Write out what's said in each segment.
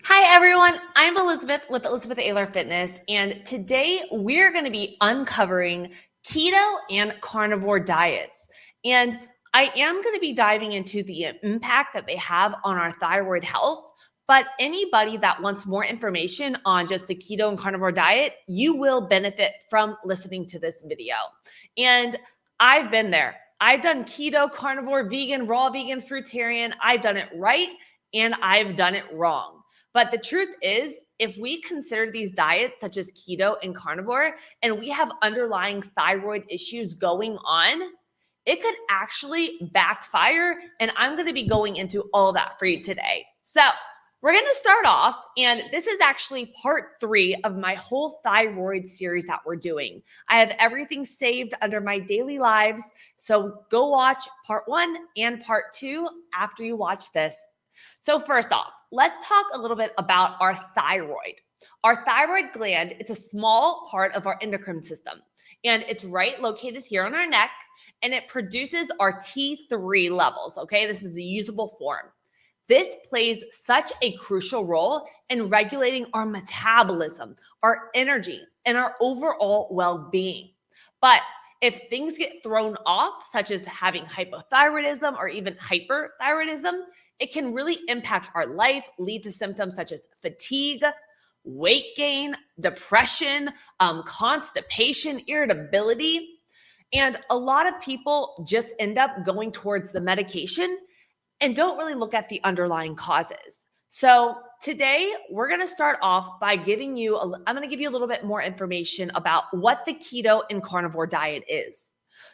Hi, everyone. I'm Elizabeth with Elizabeth Ayler Fitness, and today we're going to be uncovering keto and carnivore diets. And I am going to be diving into the impact that they have on our thyroid health. But anybody that wants more information on just the keto and carnivore diet, you will benefit from listening to this video. And I've been there. I've done keto, carnivore, vegan, raw vegan, fruitarian. I've done it right and I've done it wrong. But the truth is, if we consider these diets such as keto and carnivore, and we have underlying thyroid issues going on, it could actually backfire. And I'm going to be going into all that for you today. So we're going to start off, and this is actually part 3 of my whole thyroid series that we're doing. I have everything saved under my daily lives. So go watch part 1 and part 2 after you watch this. So first off, let's talk a little bit about our thyroid. Our thyroid gland, it's a small part of our endocrine system, and it's right located here on our neck, and it produces our T3 levels, okay? This is the usable form. This plays such a crucial role in regulating our metabolism, our energy, and our overall well-being. But if things get thrown off, such as having hypothyroidism or even hyperthyroidism, it can really impact our life, lead to symptoms such as fatigue, weight gain, depression, constipation, irritability. And a lot of people just end up going towards the medication and don't really look at the underlying causes. So today we're going to start off by I'm going to give you a little bit more information about what the keto and carnivore diet is.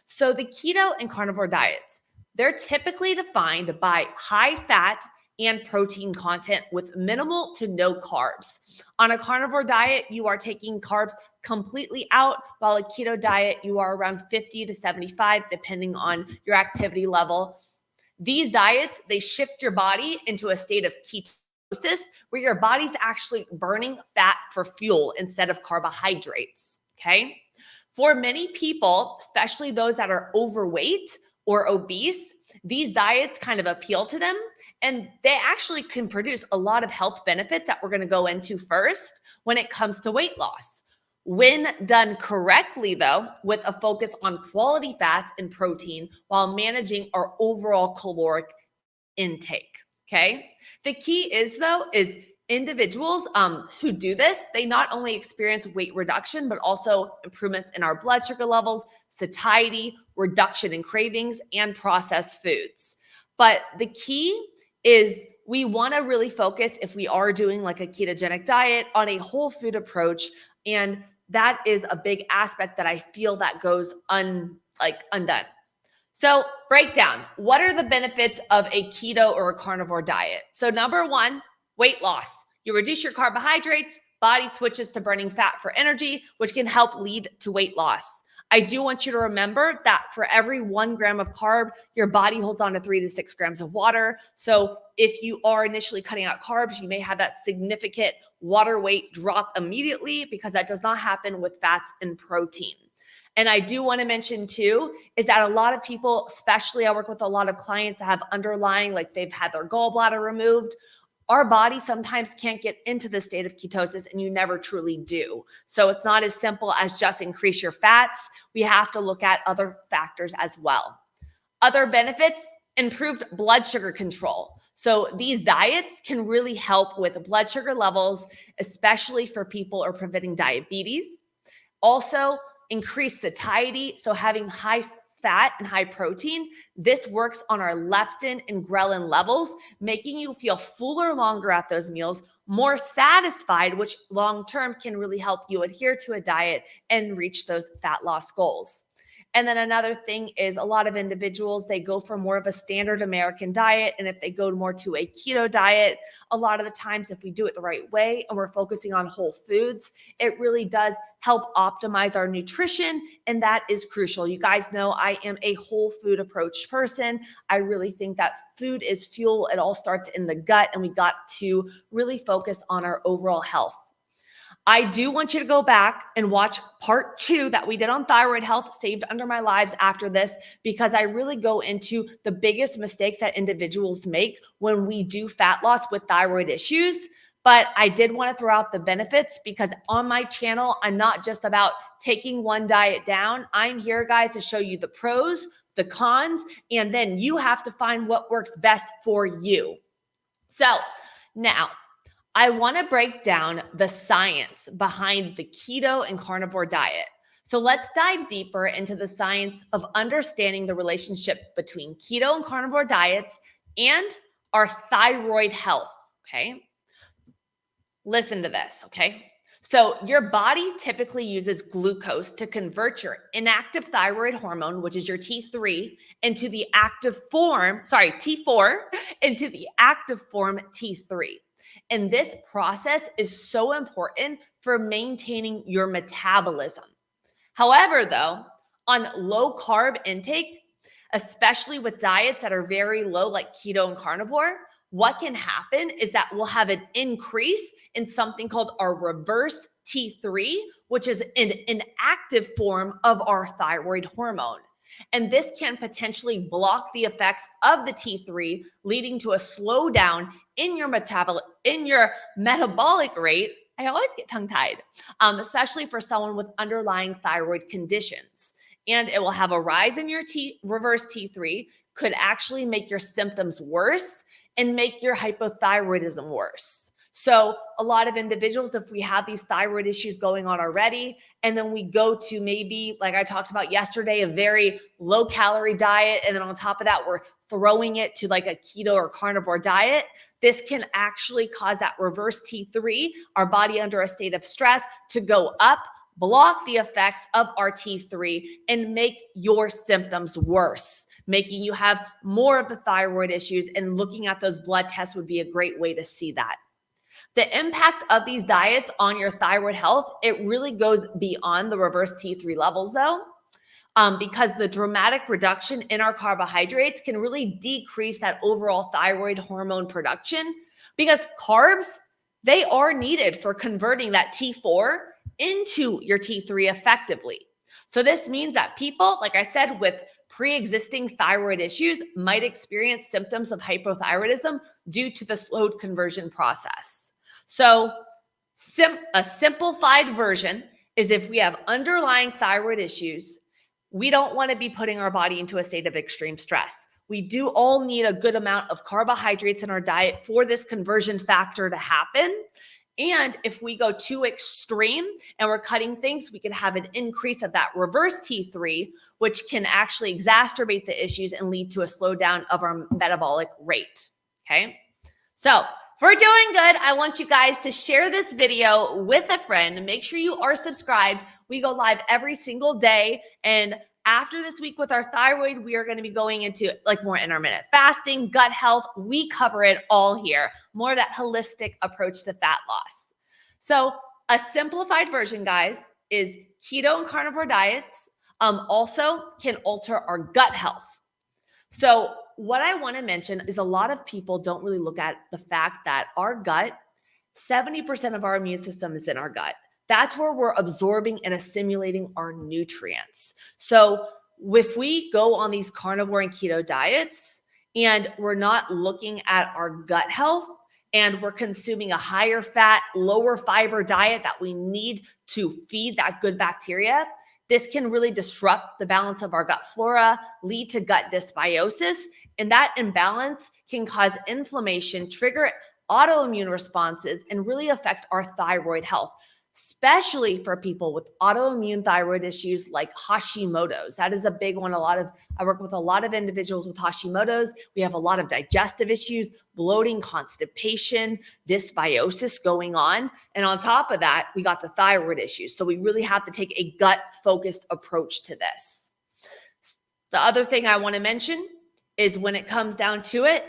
So the keto and carnivore diets, they're typically defined by high fat and protein content with minimal to no carbs. On a carnivore diet, you are taking carbs completely out, while a keto diet, you are around 50 to 75, depending on your activity level. These diets, they shift your body into a state of ketosis, where your body's actually burning fat for fuel instead of carbohydrates, okay? For many people, especially those that are overweight or obese, these diets kind of appeal to them, and they actually can produce a lot of health benefits that we're going to go into first when it comes to weight loss. When done correctly, though, with a focus on quality fats and protein while managing our overall caloric intake, okay? The key is individuals who do this, they not only experience weight reduction, but also improvements in our blood sugar levels, satiety, reduction in cravings, and processed foods. But the key is we want to really focus, if we are doing like a ketogenic diet, on a whole food approach. And that is a big aspect that I feel that goes undone. So breakdown, what are the benefits of a keto or a carnivore diet? So number 1, weight loss. You reduce your carbohydrates, body switches to burning fat for energy, which can help lead to weight loss. I do want you to remember that for every 1 gram of carb, your body holds on to 3 to 6 grams of water. So if you are initially cutting out carbs, you may have that significant water weight drop immediately, because that does not happen with fats and protein. And I do want to mention too, is that a lot of people, especially I work with a lot of clients that have underlying, like they've had their gallbladder removed. Our body sometimes can't get into the state of ketosis, and you never truly do. So it's not as simple as just increase your fats. We have to look at other factors as well. Other benefits, improved blood sugar control. So these diets can really help with blood sugar levels, especially for people who are preventing diabetes. Also, increased satiety. So having high fat and high protein, this works on our leptin and ghrelin levels, making you feel fuller longer at those meals, more satisfied, which long-term can really help you adhere to a diet and reach those fat loss goals. And then another thing is, a lot of individuals, they go for more of a standard American diet. And if they go more to a keto diet, a lot of the times, if we do it the right way and we're focusing on whole foods, it really does help optimize our nutrition. And that is crucial. You guys know I am a whole food approach person. I really think that food is fuel. It all starts in the gut, and we got to really focus on our overall health. I do want you to go back and watch part 2 that we did on thyroid health, saved under my lives after this, because I really go into the biggest mistakes that individuals make when we do fat loss with thyroid issues. But I did want to throw out the benefits, because on my channel, I'm not just about taking one diet down. I'm here, guys, to show you the pros, the cons, and then you have to find what works best for you. So now, I want to break down the science behind the keto and carnivore diet. So let's dive deeper into the science of understanding the relationship between keto and carnivore diets and our thyroid health, okay? Listen to this, okay? So your body typically uses glucose to convert your inactive thyroid hormone, which is your T3, into the active form, T4, into the active form T3. And this process is so important for maintaining your metabolism. However, though, on low carb intake, especially with diets that are very low, like keto and carnivore, what can happen is that we'll have an increase in something called our reverse T3, which is an inactive form of our thyroid hormone. And this can potentially block the effects of the T3, leading to a slowdown in your metabolic rate. I always get tongue-tied, especially for someone with underlying thyroid conditions. And it will have a rise in your reverse T3, could actually make your symptoms worse and make your hypothyroidism worse. So a lot of individuals, if we have these thyroid issues going on already, and then we go to maybe, like I talked about yesterday, a very low calorie diet, and then on top of that, we're throwing it to like a keto or carnivore diet, this can actually cause that reverse T3, our body under a state of stress, to go up, block the effects of our T3, and make your symptoms worse, making you have more of the thyroid issues. And looking at those blood tests would be a great way to see that. The impact of these diets on your thyroid health, it really goes beyond the reverse T3 levels though, because the dramatic reduction in our carbohydrates can really decrease that overall thyroid hormone production, because carbs, they are needed for converting that T4 into your T3 effectively. So this means that people, like I said, with pre-existing thyroid issues might experience symptoms of hypothyroidism due to the slowed conversion process. So a simplified version is, if we have underlying thyroid issues, we don't want to be putting our body into a state of extreme stress. We do all need a good amount of carbohydrates in our diet for this conversion factor to happen. And if we go too extreme and we're cutting things, we can have an increase of that reverse T3, which can actually exacerbate the issues and lead to a slowdown of our metabolic rate, okay? So if we're doing good, I want you guys to share this video with a friend. Make sure you are subscribed. We go live every single day. And after this week with our thyroid, we are going to be going into like more intermittent fasting, gut health. We cover it all here. More of that holistic approach to fat loss. So a simplified version, guys, is keto and carnivore diets also can alter our gut health. So what I want to mention is, a lot of people don't really look at the fact that our gut, 70% of our immune system is in our gut. That's where we're absorbing and assimilating our nutrients. So if we go on these carnivore and keto diets and we're not looking at our gut health, and we're consuming a higher fat, lower fiber diet that we need to feed that good bacteria, this can really disrupt the balance of our gut flora, lead to gut dysbiosis, and that imbalance can cause inflammation, trigger autoimmune responses, and really affect our thyroid health, especially for people with autoimmune thyroid issues like Hashimoto's. That is a big one. I work with a lot of individuals with Hashimoto's. We have a lot of digestive issues, bloating, constipation, dysbiosis going on. And on top of that, we got the thyroid issues. So we really have to take a gut-focused approach to this. The other thing I want to mention is, when it comes down to it,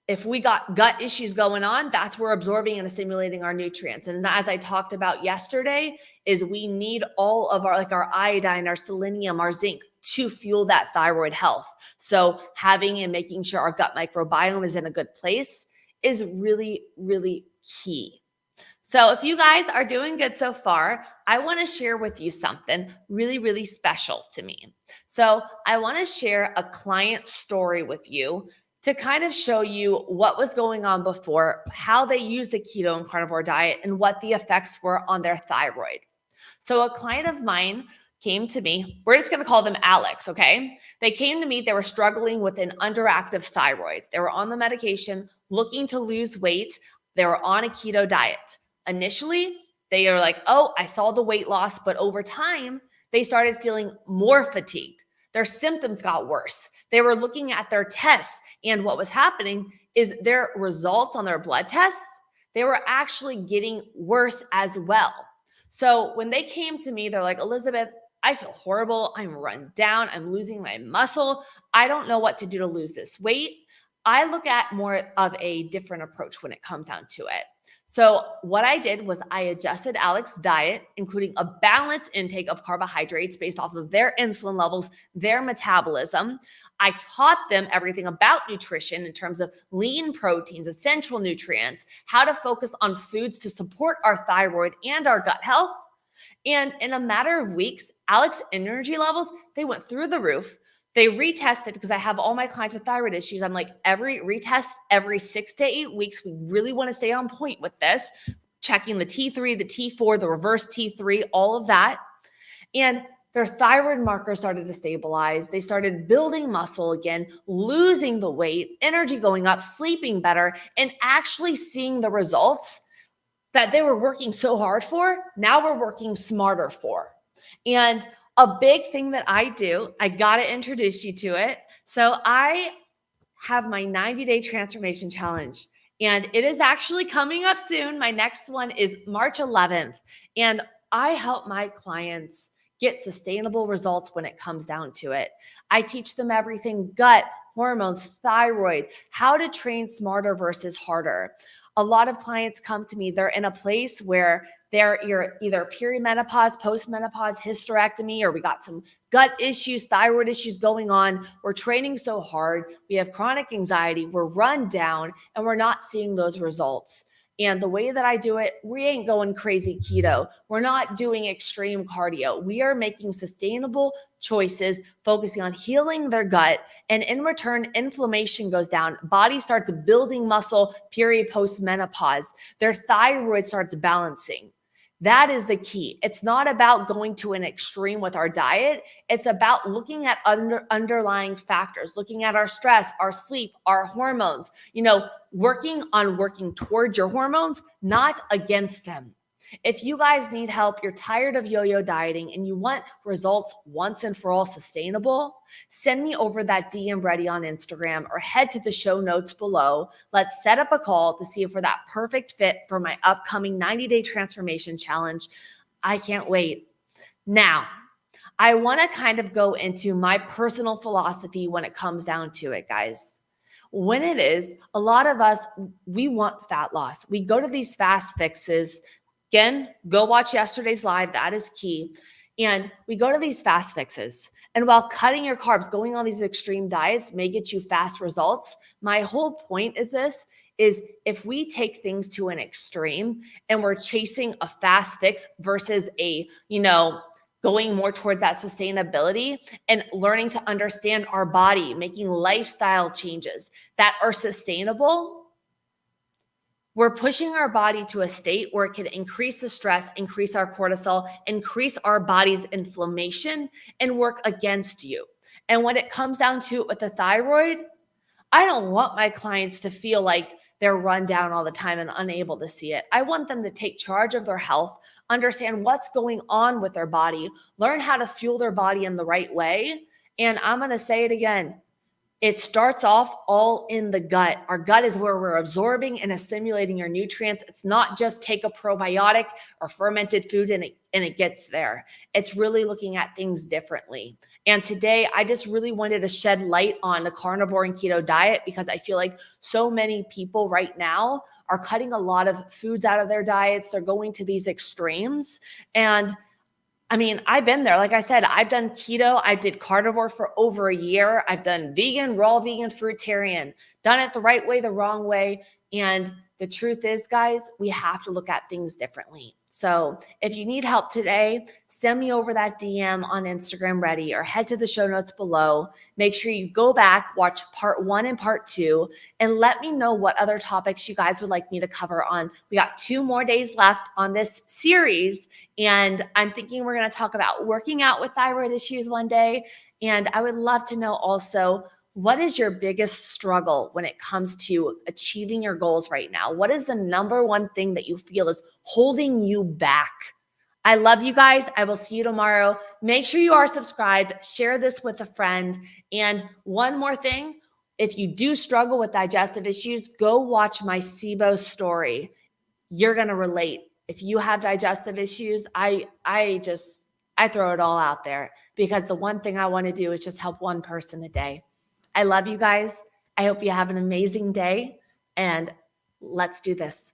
if we got gut issues going on, that's where absorbing and assimilating our nutrients. And as I talked about yesterday, is we need all of our iodine, our selenium, our zinc to fuel that thyroid health. So having and making sure our gut microbiome is in a good place is really, really key. So if you guys are doing good so far, I want to share with you something really, really special to me. So I want to share a client story with you to kind of show you what was going on before, how they used the keto and carnivore diet, and what the effects were on their thyroid. So a client of mine came to me. We're just going to call them Alex, okay? They came to me. They were struggling with an underactive thyroid. They were on the medication, looking to lose weight. They were on a keto diet. Initially, they are like, oh, I saw the weight loss, but over time, they started feeling more fatigued. Their symptoms got worse. They were looking at their tests, and what was happening is their results on their blood tests, they were actually getting worse as well. So when they came to me, they're like, Elizabeth, I feel horrible. I'm run down. I'm losing my muscle. I don't know what to do to lose this weight. I look at more of a different approach when it comes down to it. So what I did was I adjusted Alex's diet, including a balanced intake of carbohydrates based off of their insulin levels, their metabolism. I taught them everything about nutrition in terms of lean proteins, essential nutrients, how to focus on foods to support our thyroid and our gut health. And in a matter of weeks, Alex's energy levels, they went through the roof. They retested because I have all my clients with thyroid issues. I'm like, every retest every 6 to 8 weeks. We really want to stay on point with this, checking the T3, the T4, the reverse T3, all of that. And their thyroid markers started to stabilize. They started building muscle again, losing the weight, energy going up, sleeping better, and actually seeing the results that they were working so hard for. Now we're working smarter for. And a big thing that I do, I got to introduce you to it. So I have my 90-day transformation challenge, and it is actually coming up soon. My next one is March 11th. And I help my clients get sustainable results when it comes down to it. I teach them everything: gut, hormones, thyroid, how to train smarter versus harder. A lot of clients come to me, they're in a place where they're either perimenopause, postmenopause, hysterectomy, or we got some gut issues, thyroid issues going on. We're training so hard. We have chronic anxiety. We're run down, and we're not seeing those results. And the way that I do it, we ain't going crazy keto. We're not doing extreme cardio. We are making sustainable choices, focusing on healing their gut. And in return, inflammation goes down. Body starts building muscle, period, post menopause. Their thyroid starts balancing. That is the key. It's not about going to an extreme with our diet. It's about looking at underlying factors, looking at our stress, our sleep, our hormones, working towards your hormones, not against them. If you guys need help, you're tired of yo-yo dieting and you want results once and for all sustainable, send me over that DM ready on Instagram or head to the show notes below. Let's set up a call to see if we're that perfect fit for my upcoming 90-day transformation challenge. I can't wait. Now, I want to kind of go into my personal philosophy when it comes down to it, guys. When it is, a lot of us, we want fat loss. We go to these fast fixes. Again, go watch yesterday's live. That is key. And we go to these fast fixes. And while cutting your carbs, going on these extreme diets may get you fast results, my whole point is if we take things to an extreme and we're chasing a fast fix versus going more towards that sustainability and learning to understand our body, making lifestyle changes that are sustainable, we're pushing our body to a state where it can increase the stress, increase our cortisol, increase our body's inflammation, and work against you. And when it comes down to it with the thyroid, I don't want my clients to feel like they're run down all the time and unable to see it. I want them to take charge of their health, understand what's going on with their body, learn how to fuel their body in the right way. And I'm going to say it again. It starts off all in the gut. Our gut is where we're absorbing and assimilating your nutrients. It's not just take a probiotic or fermented food and it gets there. It's really looking at things differently. And today, I just really wanted to shed light on the carnivore and keto diet because I feel like so many people right now are cutting a lot of foods out of their diets. They're going to these extremes. And I've been there. Like I said, I've done keto. I did carnivore for over a year. I've done vegan, raw vegan, fruitarian, done it the right way, the wrong way. And the truth is, guys, we have to look at things differently. So if you need help today, send me over that DM on Instagram Ready, or head to the show notes below. Make sure you go back, watch part 1 and part 2, and let me know what other topics you guys would like me to cover on. We got 2 more days left on this series, and I'm thinking we're going to talk about working out with thyroid issues one day. And I would love to know also, what is your biggest struggle when it comes to achieving your goals right now? What is the number one thing that you feel is holding you back? I love you guys. I will see you tomorrow. Make sure you are subscribed. Share this with a friend. And one more thing, if you do struggle with digestive issues, go watch my SIBO story. You're going to relate. If you have digestive issues, I throw it all out there, because the one thing I want to do is just help one person a day. I love you guys. I hope you have an amazing day, and let's do this.